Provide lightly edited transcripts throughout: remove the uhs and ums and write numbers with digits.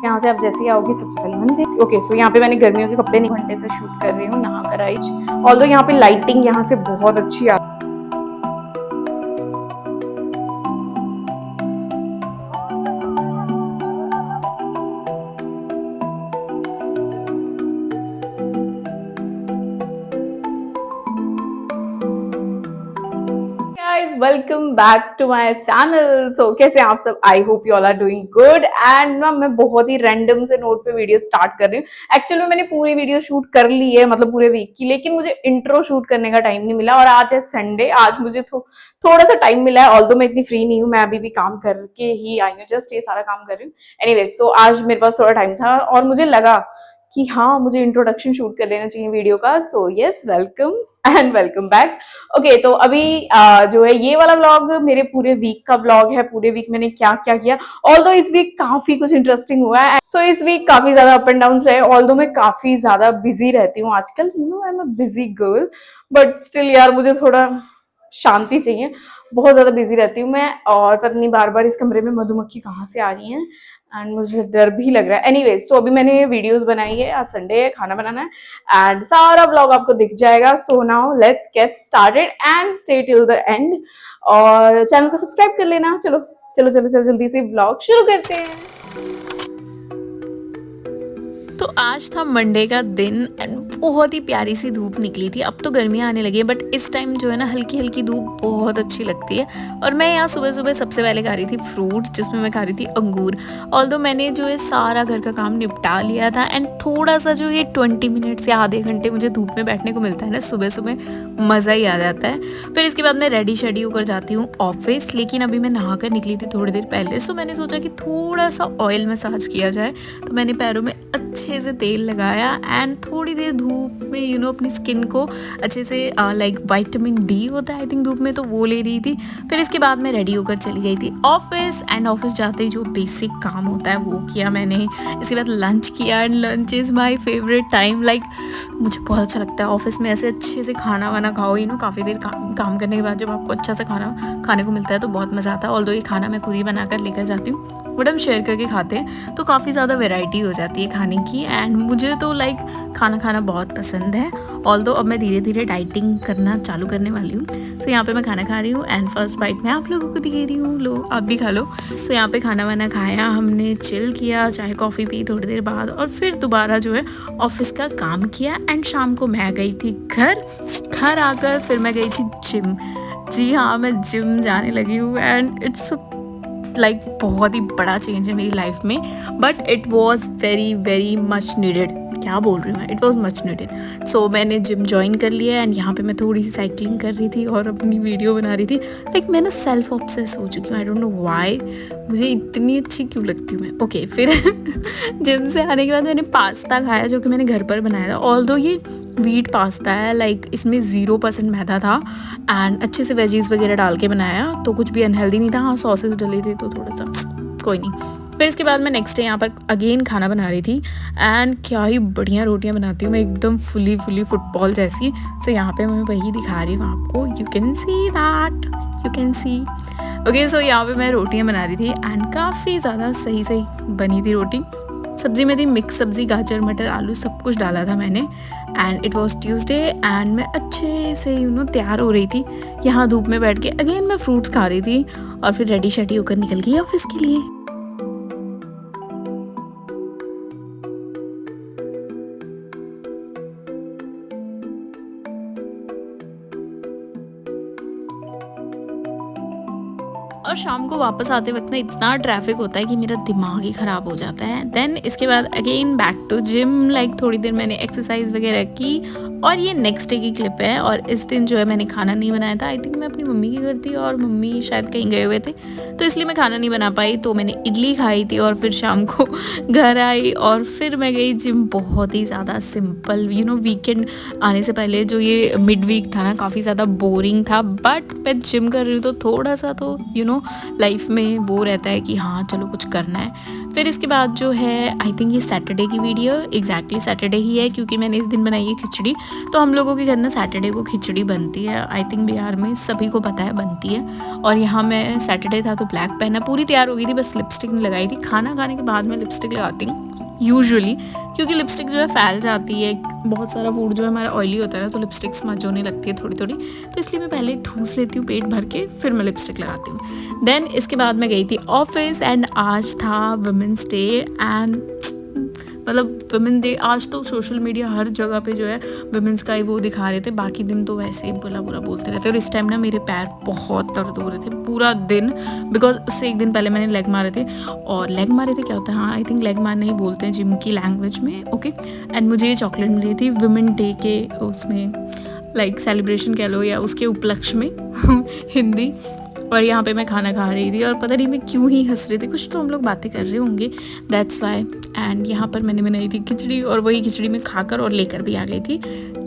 यहाँ से आप जैसे ही आओगे सबसे पहले मंदिर। ओके सो यहाँ पे मैंने गर्मियों के कपड़े 1 घंटे से शूट कर रही हूँ, नहा कर आई। ऑल्दो यहाँ पे लाइटिंग यहाँ से बहुत अच्छी आ welcome back to my channel. So कैसे आप सब? I hope you all are doing good. And ना मैं बहुत ही रैंडम से नोट पे वीडियो स्टार्ट कर रही हूँ। एक्चुअली मैंने पूरी वीडियो शूट कर ली है, मतलब पूरे वीक की, लेकिन मुझे इंट्रो शूट करने का टाइम नहीं मिला। और आज है संडे, आज मुझे थोड़ा सा टाइम मिला है। ऑल्दो मैं इतनी फ्री नहीं हूँ, मैं अभी भी काम करके ही आई हूँ, जस्ट ये सारा काम कर रही हूँ। एनीवेज सो आज मेरे पास थोड़ा टाइम था और मुझे लगा कि हाँ मुझे इंट्रोडक्शन शूट कर लेना चाहिए वीडियो का। So yes, welcome and welcome back. Okay तो अभी जो है ये वाला व्लॉग मेरे पूरे वीक का व्लॉग है। पूरे वीक मैंने क्या क्या किया। ऑल्दो इस वीक काफी कुछ इंटरेस्टिंग हुआ है। सो इस वीक काफी ज्यादा अप एंड डाउन रहे। ऑल्दो मैं काफी ज्यादा बिजी रहती हूँ आजकल, you know I am a busy girl, but still यार मुझे थोड़ा शांति चाहिए। बहुत ज्यादा बिजी रहती हूँ मैं, और पता नहीं बार बार इस कमरे में मधुमक्खी कहाँ से आ रही हैं एंड मुझे डर भी लग रहा है। एनीवेज सो अभी मैंने वीडियोस बनाई है, आज संडे है, खाना बनाना है एंड सारा व्लॉग आपको दिख जाएगा। So now let's get started and stay till the end. और चैनल को सब्सक्राइब कर लेना। चलो चलो चलो चलो जल्दी से व्लॉग शुरू करते हैं। तो आज था मंडे का दिन एंड बहुत ही प्यारी सी धूप निकली थी। अब तो गर्मियाँ आने लगी है, बट इस टाइम जो है ना हल्की हल्की धूप बहुत अच्छी लगती है। और मैं यहाँ सुबह सुबह सबसे पहले खा रही थी फ्रूट्स, जिसमें मैं खा रही थी अंगूर। ऑल्दो मैंने जो है सारा घर का काम निपटा लिया था एंड थोड़ा सा जो है 20 मिनट्स या आधे घंटे मुझे धूप में बैठने को मिलता है ना सुबह सुबह, मज़ा ही आ जाता है। फिर इसके बाद मैं रेडी शेडी होकर जाती हूँ ऑफिस, लेकिन अभी मैं नहा कर निकली थी थोड़ी देर पहले। सो मैंने सोचा कि थोड़ा सा ऑयल मसाज किया जाए, तो मैंने पैरों में अच्छे से तेल लगाया एंड थोड़ी देर धूप में अपनी स्किन को अच्छे से लाइक विटामिन डी होता है आई थिंक धूप में, तो वो ले रही थी। फिर इसके बाद मैं रेडी होकर चली गई थी ऑफिस एंड ऑफिस जाते ही जो बेसिक काम होता है वो किया मैंने। इसके बाद लंच किया and lunch is my favourite time. Like मुझे बहुत अच्छा लगता है ऑफिस में ऐसे अच्छे से खाना वाना खाओ। काफ़ी देर काम करने के बाद जब आपको अच्छा सा खाना खाने को मिलता है तो बहुत मज़ा आता है। ऑल्दो ये खाना मैं खुद ही बनाकर लेकर जाती हूँ, बट हम शेयर करके खाते हैं तो काफ़ी ज़्यादा वैरायटी हो जाती है खाने की। एंड मुझे तो लाइक खाना खाना बहुत पसंद है। ऑल्दो अब मैं धीरे धीरे डाइटिंग करना चालू करने वाली हूँ। सो यहाँ पे मैं खाना खा रही हूँ एंड फर्स्ट बाइट मैं आप लोगों को दे रही हूँ, लो आप भी खा लो। सो यहाँ पे खाना वाना खाया हमने, चिल किया, चाय कॉफ़ी पी थोड़ी देर बाद, और फिर दोबारा जो है ऑफिस का काम किया। एंड शाम को मैं गई थी घर आकर फिर मैं गई थी जिम। जी हाँ, मैं जिम जाने लगी हूँ एंड इट्स लाइक बहुत ही बड़ा चेंज है मेरी लाइफ में, but it was very very much needed. क्या बोल रही हूँ मैं, इट वॉज मच नीडेड। सो मैंने जिम ज्वाइन कर लिया एंड यहाँ पे मैं थोड़ी सी साइकिलिंग कर रही थी और अपनी वीडियो बना रही थी। लाइक मैं ना सेल्फ ऑब्सेस हो चुकी हूँ, आई डोंट नो व्हाई, मुझे इतनी अच्छी क्यों लगती हूँ मैं। ओके फिर जिम से आने के बाद मैंने पास्ता खाया जो कि मैंने घर पर बनाया था। ऑल्दो ये व्हीट पास्ता है, लाइक इसमें 0% मैदा था एंड अच्छे से वेजीज वगैरह डाल के बनाया, तो कुछ भी अनहेल्दी नहीं था। हाँ सॉसेस डले थे तो थोड़ा सा कोई नहीं। फिर इसके बाद मैं नेक्स्ट डे यहाँ पर अगेन खाना बना रही थी एंड क्या ही बढ़िया रोटियाँ बनाती हूँ मैं, एकदम फुली फुटबॉल जैसी। सो यहाँ पे मैं वही दिखा रही हूँ आपको, you can see that, you can see. Okay so यहाँ पे मैं रोटियाँ बना रही थी एंड काफ़ी ज़्यादा सही बनी थी रोटी। सब्जी में थी मिक्स सब्जी, गाजर मटर आलू सब कुछ डाला था मैंने। And it was Tuesday and मैं अच्छे से तैयार हो रही थी यहाँ धूप में बैठ के। अगेन मैं फ्रूट्स खा रही थी और फिर रेडी शेडी होकर निकल गई ऑफिस के लिए। और शाम को वापस आते वक्त ना इतना ट्रैफिक होता है कि मेरा दिमाग ही ख़राब हो जाता है। देन इसके बाद again back to gym, like थोड़ी देर मैंने एक्सरसाइज वगैरह की। और ये नेक्स्ट डे की क्लिप है और इस दिन जो है मैंने खाना नहीं बनाया था। आई थिंक मैं अपनी मम्मी के घर थी और मम्मी शायद कहीं गए हुए थे, तो इसलिए मैं खाना नहीं बना पाई। तो मैंने इडली खाई थी और फिर शाम को घर आई और फिर मैं गई जिम। बहुत ही ज़्यादा सिंपल, वीकेंड आने से पहले जो ये मिड वीक था ना काफ़ी ज़्यादा बोरिंग था, बट मैं जिम कर रही हूँ तो थोड़ा सा तो लाइफ में वो रहता है कि हाँ चलो कुछ करना है। फिर इसके बाद जो है आई थिंक ये सैटरडे की वीडियो, एग्जैक्टली सैटरडे ही है क्योंकि मैंने इस दिन बनाई है खिचड़ी। तो हम लोगों के घर ना सैटरडे को खिचड़ी बनती है, आई थिंक बिहार में सभी को पता है बनती है। और यहाँ मैं सैटरडे था तो ब्लैक पहना, पूरी तैयार हो गई थी, बस लिपस्टिक नहीं लगाई थी। खाना खाने के बाद मैं लिपस्टिक लगाती हूँ यूजुअली, क्योंकि लिपस्टिक जो है फैल जाती है, बहुत सारा फूड जो है हमारा ऑयली होता है ना, तो लिपस्टिक स्मज होने लगती है थोड़ी थोड़ी, तो इसलिए मैं पहले ठूस लेती हूँ पेट भर के, फिर मैं लिपस्टिक लगाती हूँ। देन इसके बाद मैं गई थी ऑफिस एंड आज था वुमेंस डे एंड मतलब वुमेन डे आज तो सोशल मीडिया हर जगह पे जो है वुमेंस का ही वो दिखा रहे थे, बाकी दिन तो वैसे ही बुरा बुरा बोलते रहते। और इस टाइम ना मेरे पैर बहुत दर्द हो रहे थे पूरा दिन, बिकॉज उससे एक दिन पहले मैंने लेग मारे थे। और लेग मारे थे क्या होता है, हाँ आई थिंक लेग मारना ही बोलते हैं जिम की लैंग्वेज में, ओके। एंड मुझे ये चॉकलेट मिली थी वुमेन डे के उसमें, लाइक सेलिब्रेशन कह लो या उसके उपलक्ष्य में हिंदी। और यहाँ पे मैं खाना खा रही थी और पता नहीं मैं क्यों ही हंस रही थी, कुछ तो हम लोग बातें कर रहे होंगे, दैट्स वाई। एंड यहाँ पर मैंने बनाई थी खिचड़ी और वही खिचड़ी में खाकर और लेकर भी आ गई थी,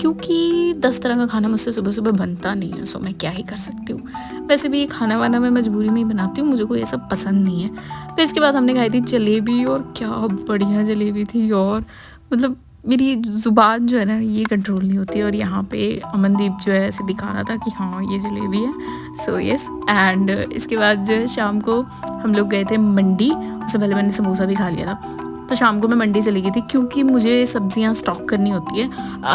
क्योंकि 10 तरह का खाना मुझसे सुबह सुबह बनता नहीं है, सो मैं क्या ही कर सकती हूँ। वैसे भी ये खाना वाना मैं मजबूरी में ही बनाती हूँ, मुझे कोई ये सब पसंद नहीं है। फिर इसके बाद हमने खाई थी जलेबी, और क्या बढ़िया जलेबी थी, और मतलब मेरी ज़ुबान जो है ना ये कंट्रोल नहीं होती। और यहाँ पे अमनदीप जो है ऐसे दिखा रहा था कि हाँ ये जलेबी है, सो यस। एंड इसके बाद जो है शाम को हम लोग गए थे मंडी, उससे पहले मैंने समोसा भी खा लिया था। तो शाम को मैं मंडी चली गई थी क्योंकि मुझे सब्जियां स्टॉक करनी होती है,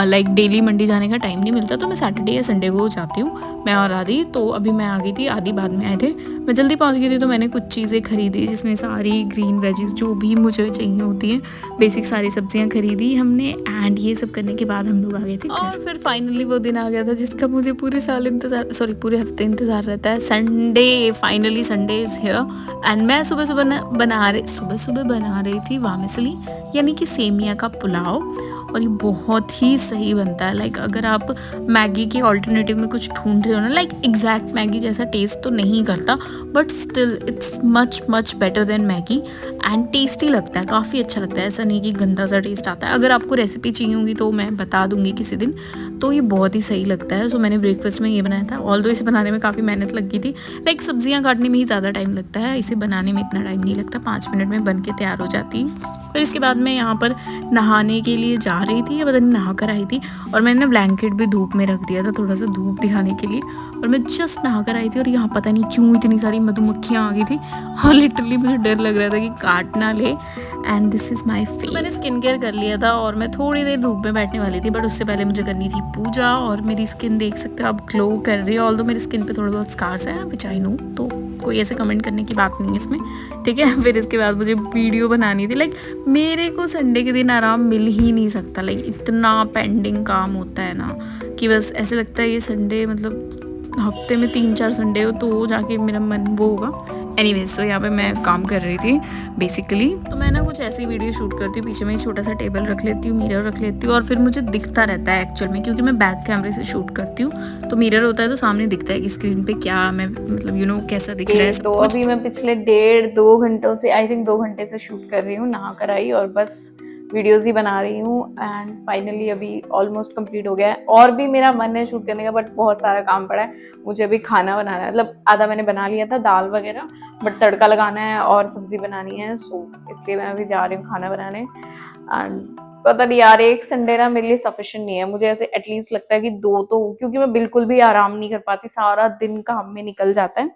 लाइक डेली मंडी जाने का टाइम नहीं मिलता, तो मैं सैटरडे या संडे को जाती हूँ, मैं और आदि। तो अभी मैं आ गई थी, आदि बाद में आए थे, मैं जल्दी पहुँच गई थी, तो मैंने कुछ चीज़ें खरीदी जिसमें सारी ग्रीन वेजिस जो भी मुझे चाहिए होती हैं, बेसिक सारी सब्जियाँ खरीदी हमने। एंड ये सब करने के बाद हम लोग आ गए थे और फिर फाइनली वो दिन आ गया था जिसका मुझे पूरे साल इंतज़ार, सॉरी पूरे हफ्ते इंतज़ार रहता है, Sunday. Finally Sunday is here. And मैं सुबह सुबह बना रही थी वामिसली, यानी कि सेमिया का पुलाव, और ये बहुत ही सही बनता है। लाइक अगर आप मैगी के ऑल्टरनेटिव में कुछ ढूंढ रहे हो ना, लाइक एग्जैक्ट मैगी जैसा टेस्ट तो नहीं करता, but still it's much much better than Maggi and tasty लगता है, काफ़ी अच्छा लगता है, ऐसा नहीं कि गंदा सा टेस्ट आता है। अगर आपको रेसिपी चाहिए होगी तो मैं बता दूंगी किसी दिन, तो ये बहुत ही सही लगता है। सो मैंने ब्रेकफास्ट में ये बनाया था, ऑल्दो इसे बनाने में काफ़ी मेहनत लगी थी, लाइक सब्जियां काटने में ही ज़्यादा टाइम लगता है, इसे बनाने में इतना टाइम नहीं लगता, 5 मिनट में बन के तैयार हो जाती है। फिर इसके बाद मैं यहाँ पर नहाने के लिए जा रही थी, या पता नहीं नहा कर आई थी, और मैंने ब्लैंकेट भी धूप में रख दिया था थोड़ा सा धूप दिखाने के लिए, और मैं जस्ट नहा कर आई थी और यहाँ पता नहीं क्यों इतनी सारी मधुमक्खियाँ आ गई थी और लिटरली मुझे डर लग रहा था कि काट ना ले। And this is my face. तो मैंने स्किन केयर कर लिया था और मैं थोड़ी देर धूप में बैठने वाली थी, बट उससे पहले मुझे करनी थी पूजा। और मेरी स्किन देख सकते हो आप ग्लो कर रही है, ऑल्दो मेरी स्किन पे थोड़े बहुत स्कार्स हैं विच आई नो, तो कोई ऐसे कमेंट करने की बात नहीं है इसमें, ठीक है। फिर इसके बाद मुझे वीडियो बनानी थी, लाइक मेरे को संडे के दिन आराम मिल ही नहीं सकता, लाइक इतना पेंडिंग काम होता है ना कि बस ऐसे लगता है ये संडे, मतलब हफ्ते में 3-4 संडे हो तो जाके मेरा मन वो होगा। एनीवेज, तो यहाँ पे मैं काम कर रही थी बेसिकली, तो मैं ना कुछ ऐसी वीडियो शूट करती हूँ, पीछे में छोटा सा टेबल रख लेती हूँ, मिरर रख लेती हूँ, और फिर मुझे दिखता रहता है एक्चुअल में, क्योंकि मैं बैक कैमरे से शूट करती हूँ, तो मिरर होता है तो सामने दिखता है कि स्क्रीन पे क्या मैं, मतलब यू नो कैसा दिख रहा है सब तो कुछ। अभी मैं पिछले 1.5-2 घंटों से, आई थिंक 2 घंटे से शूट कर रही हूँ, नहा कर आई और बस वीडियोस ही बना रही हूँ। एंड फाइनली अभी ऑलमोस्ट कंप्लीट हो गया है, और भी मेरा मन है शूट करने का, बट बहुत सारा काम पड़ा है मुझे। अभी खाना बनाना है, मतलब आधा मैंने बना लिया था दाल वगैरह, बट तड़का लगाना है और सब्जी बनानी है, सो इसलिए मैं अभी जा रही हूँ खाना बनाने। एंड पता नहीं यार, एक संडे ना मेरे लिए सफिशिएंट नहीं है, मुझे ऐसे एटलीस्ट लगता है कि 2 तो हो, क्योंकि मैं बिल्कुल भी आराम नहीं कर पाती, सारा दिन काम में निकल जाता है,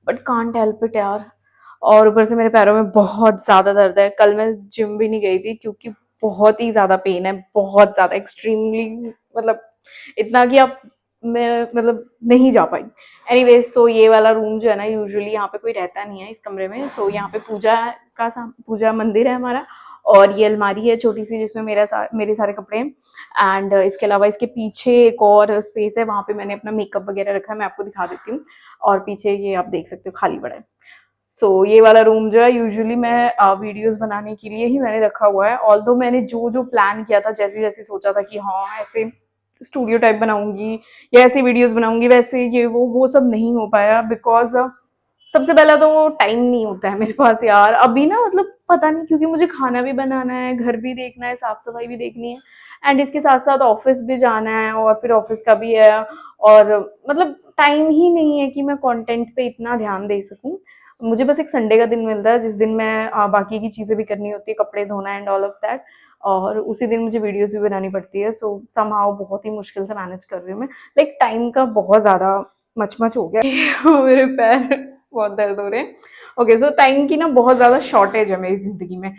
बट कांट हेल्प इट यार। और ऊपर से मेरे पैरों में बहुत ज्यादा दर्द है, कल मैं जिम भी नहीं गई थी क्योंकि बहुत ही ज्यादा पेन है, बहुत ज्यादा एक्सट्रीमली, मतलब इतना कि आप, मैं मतलब नहीं जा पाई। एनीवेज, सो ये वाला रूम जो है ना, यूजुअली यहाँ पे कोई रहता नहीं है इस कमरे में, सो यहाँ पे पूजा मंदिर है हमारा, और ये अलमारी है छोटी सी जिसमें मेरे सारे कपड़े हैं। एंड इसके अलावा इसके पीछे एक और स्पेस है, वहां पे मैंने अपना मेकअप वगैरह रखा है, मैं आपको दिखा देती हूँ। और पीछे ये आप देख सकते हो खाली पड़ा है। सो ये वाला रूम जो है यूजुअली मैं वीडियोस बनाने के लिए ही मैंने रखा हुआ है, ऑल्दो मैंने जो जो प्लान किया था, जैसे जैसे सोचा था कि हाँ ऐसे स्टूडियो टाइप बनाऊंगी या ऐसी वीडियोस बनाऊंगी, वैसे ये वो सब नहीं हो पाया, बिकॉज सबसे पहला तो वो टाइम नहीं होता है मेरे पास यार अभी ना, मतलब पता नहीं, क्योंकि मुझे खाना भी बनाना है, घर भी देखना है, साफ सफाई भी देखनी है, एंड इसके साथ साथ ऑफिस भी जाना है, और फिर ऑफिस का भी है, और मतलब टाइम ही नहीं है कि मैं कंटेंट पे इतना ध्यान दे सकूं। मुझे बस एक संडे का दिन मिलता है जिस दिन मैं बाकी की चीज़ें भी करनी होती है, कपड़े धोना एंड ऑल ऑफ दैट, और उसी दिन मुझे वीडियोस भी बनानी पड़ती है। सो समहाउ बहुत ही मुश्किल से मैनेज कर रही हूँ मैं। लाइक टाइम का बहुत ज़्यादा मच हो गया। मेरे पैर बहुत दर्द हो रहे हैं। ओके, सो टाइम की ना बहुत ज़्यादा शॉर्टेज है मेरी ज़िंदगी में।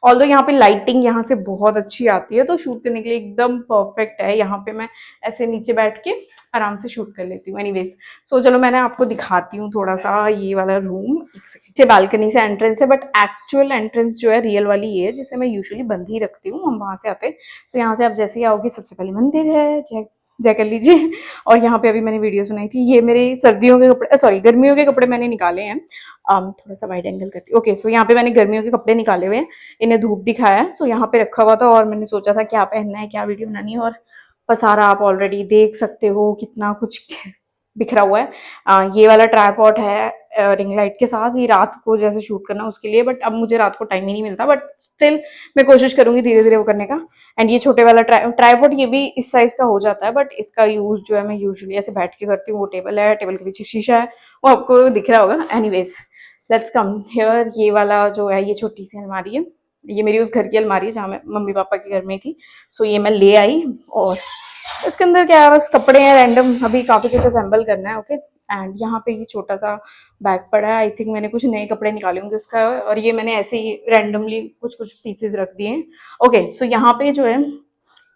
ऑल्दो यहाँ पे लाइटिंग यहाँ से बहुत अच्छी आती है, तो शूट करने के लिए एकदम परफेक्ट है। यहाँ पे मैं ऐसे नीचे बैठ के आराम से शूट कर लेती हूँ। एनीवेज, सो चलो मैंने आपको दिखाती हूँ थोड़ा सा ये वाला रूम। एक सेकंड, से बालकनी से एंट्रेंस है, बट एक्चुअल एंट्रेंस जो है रियल वाली ये है, जिसे मैं यूजुअली बंद ही रखती हूँ, हम वहां से आते हैं। तो यहाँ से आप जैसे ही आओगे सबसे पहले मंदिर है, जय जय कर लीजिए। और यहाँ पे अभी मैंने वीडियोस बनाई थी, ये मेरे सर्दियों के कपड़े, सॉरी गर्मियों के कपड़े मैंने निकाले हैं। थोड़ा सा वाइड एंगल करती हूँ। ओके, सो यहाँ पे मैंने गर्मियों के कपड़े निकाले हुए हैं, इन्हें धूप दिखाया है। सो यहाँ पे रखा हुआ था और मैंने सोचा था क्या पहनना है, क्या वीडियो बनानी है, और पसारा आप ऑलरेडी देख सकते हो कितना कुछ बिखरा हुआ है। ये वाला ट्राइपॉड है रिंग लाइट के साथ, ये रात को जैसे शूट करना उसके लिए, बट अब मुझे रात को टाइम ही नहीं मिलता, बट स्टिल मैं कोशिश करूंगी धीरे धीरे वो करने का। एंड ये छोटे वाला ट्राइपॉड, ये भी इस साइज का हो जाता है, बट इसका यूज जो है मैं यूजुअली ऐसे बैठ के करती हूँ। वो टेबल है, टेबल के पीछे शीशा है, वो आपको दिख रहा होगा। Anyways, let's come here. ये वाला जो है ये छोटी सी अलमारी है, ये मेरी उस घर की अलमारी है जहाँ मैं मम्मी पापा के घर में थी। सो ये मैं ले आई, और इसके अंदर क्या है, बस कपड़े हैं रैंडम, अभी काफी कुछ असेंबल करना है। ओके, एंड यहाँ पे ये छोटा सा बैग पड़ा है, आई थिंक मैंने कुछ नए कपड़े निकाले होंगे उसका, और ये मैंने ऐसे ही रैंडमली कुछ कुछ पीसेज रख दिए हैं। ओके, सो यहाँ पे जो है,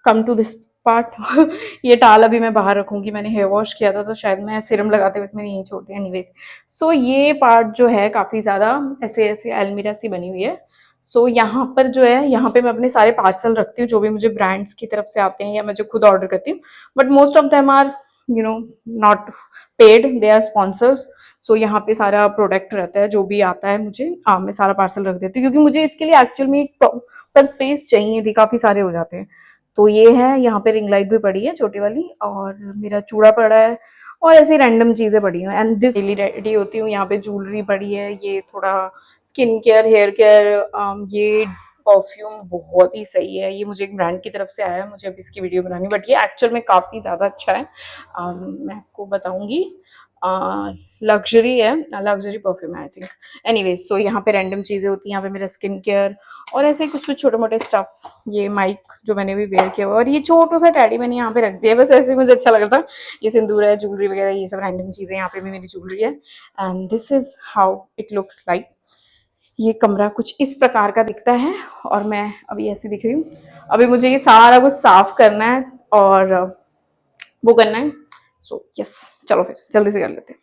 कम टू दिस पार्ट। ये टाल अभी मैं बाहर रखूंगी, मैंने हेयर वॉश किया था तो शायद मैं सीरम लगाते वक्त मैंने यही छोड़ दिया। एनीवेज, सो ये पार्ट जो है काफी ज्यादा ऐसे ऐसे अलमीरा सी बनी हुई है। सो यहाँ पर जो है, यहाँ पे मैं अपने सारे पार्सल रखती हूँ जो भी मुझे ब्रांड्स की तरफ से आते हैं या मैं जो खुद ऑर्डर करती हूँ, but most of them are you know not paid, they are sponsors. So यहाँ पे सारा प्रोडक्ट रहता है जो भी आता है मुझे, मैं सारा पार्सल रख देती हूँ, क्योंकि मुझे इसके लिए एक्चुअल में एक प्रॉपर स्पेस चाहिए थी, काफी सारे हो जाते हैं। तो ये है, यहाँ पे रिंग लाइट भी पड़ी है छोटी वाली, और मेरा चूड़ा पड़ा है, और ऐसी रैंडम चीजें पड़ी हैं। एंड दिस डेली रेडी होती हूँ, यहाँ पे ज्वेलरी पड़ी है, ये थोड़ा स्किन केयर, हेयर केयर, ये परफ्यूम बहुत ही सही है, ये मुझे एक ब्रांड की तरफ से आया है, मुझे अब इसकी वीडियो बनानी, बट ये एक्चुअल में काफी ज्यादा अच्छा है। मैं आपको बताऊंगी, लग्जरी है, लग्जरी परफ्यूम है आई थिंक। एनीवेज, सो यहाँ पे रैंडम चीजें होती हैं, यहाँ पे मेरा स्किन केयर और ऐसे कुछ कुछ छोटे मोटे स्टफ। ये माइक जो मैंने भी वेयर किया हुआ, और ये छोटा सा टैडी मैंने यहाँ पे रख दिया, बस ऐसे मुझे अच्छा लग रहा था। ये सिंदूर है, ज्वेलरी वगैरह, ये सब रैंडम चीजें, यहाँ पे भी मेरी ज्वेलरी है। And this is how it looks like. ये कमरा कुछ इस प्रकार का दिखता है, और मैं अभी ऐसी दिख रही हूँ। अभी मुझे ये सारा कुछ साफ करना है और वो करना है। सो यस, चलो फिर जल्दी से कर लेते हैं।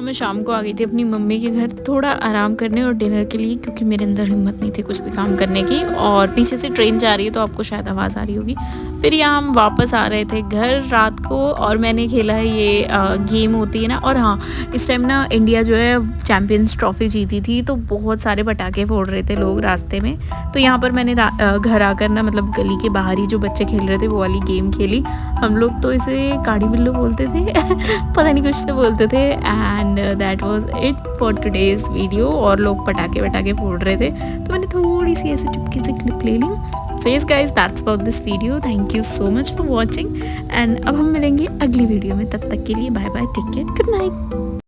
यहाँ मैं शाम को आ गई थी अपनी मम्मी के घर थोड़ा आराम करने और डिनर के लिए, क्योंकि मेरे अंदर हिम्मत नहीं थी कुछ भी काम करने की। और पीछे से ट्रेन जा रही है तो आपको शायद आवाज़ आ रही होगी। फिर यहाँ हम वापस आ रहे थे घर रात को, और मैंने खेला है ये गेम होती है ना। और हाँ, इस टाइम ना इंडिया जो है चैम्पियंस ट्रॉफी जीती थी, तो बहुत सारे पटाखे फोड़ रहे थे लोग रास्ते में। तो यहाँ पर मैंने घर आकर ना, मतलब गली के बाहर ही जो बच्चे खेल रहे थे वो वाली गेम खेली। हम लोग तो इसे काड़ी बिल्लो बोलते थे पता नहीं कुछ तो बोलते थे। And that was it for today's video. और लोग पटाखे वटाखे फोड़ रहे थे तो मैंने थोड़ी सी ऐसे चुपके से क्लिप ले ली। So yes guys, that's about this video. Thank you so much for watching, and अब हम मिलेंगे अगली वीडियो में। तब तक के लिए bye bye, take care, good night.